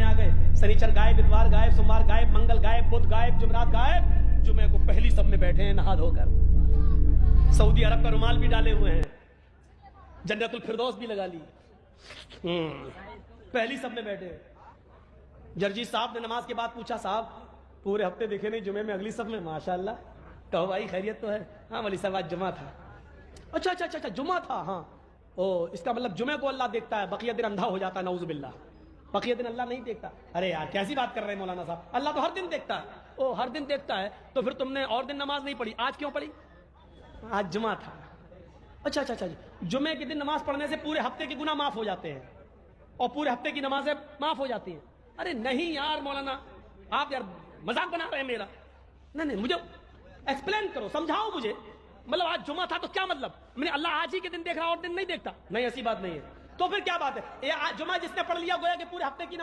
में आ गए, शनिचर गायब, इतवार गायब, सोमवार गायब, मंगल गायब, बुध गायब, जुमेरात गायब, जुमे को पहली सब में बैठे हैं नहा धोकर, सऊदी अरब का रुमाल भी डाले हुए हैं, जन्नतुल फिरदौस भी लगा ली, पहली सब में बैठे। जर्जी साहब ने नमाज के बाद पूछा, साहब पूरे हफ्ते देखे नहीं, जुमे में अगली सब में, माशाअल्लाह। कहो भाई खैरियत तो है? हाँ मौलवी साहब आज जुमा था। अच्छा अच्छा अच्छा अच्छा जुमा था, हाँ। ओ इसका मतलब जुमे को अल्लाह देखता है, बकिया दिन अंधा हो जाता है, नऊज़ बिल्लाह। बकिया दिन अल्लाह नहीं देखता। अरे यार कैसी बात कर रहे हैं मौलाना साहब, अल्लाह तो हर दिन देखता है। ओ हर दिन देखता है तो फिर तुमने और दिन नमाज नहीं पढ़ी, आज क्यों पढ़ी? आज जुमा था। अच्छा अच्छा अच्छा, जुमे के दिन नमाज पढ़ने से पूरे हफ्ते के गुनाह माफ हो जाते हैं और पूरे हफ्ते की नमाजें माफ हो जाती हैं। अरे नहीं यार मौलाना, आप यार मजाक बना रहे हैं मेरा। नहीं, मुझे एक्सप्लेन करो, समझाओ मुझे। मतलब आज जुमा था तो क्या मतलब? मैंने अल्लाह आज ही के दिन देख रहा और दिन नहीं देखता? नहीं, ऐसी बात नहीं है। तो फिर क्या बात है? ये जुमा जिसने पढ़ लिया गोया कि पूरे हफ्ते की नमाज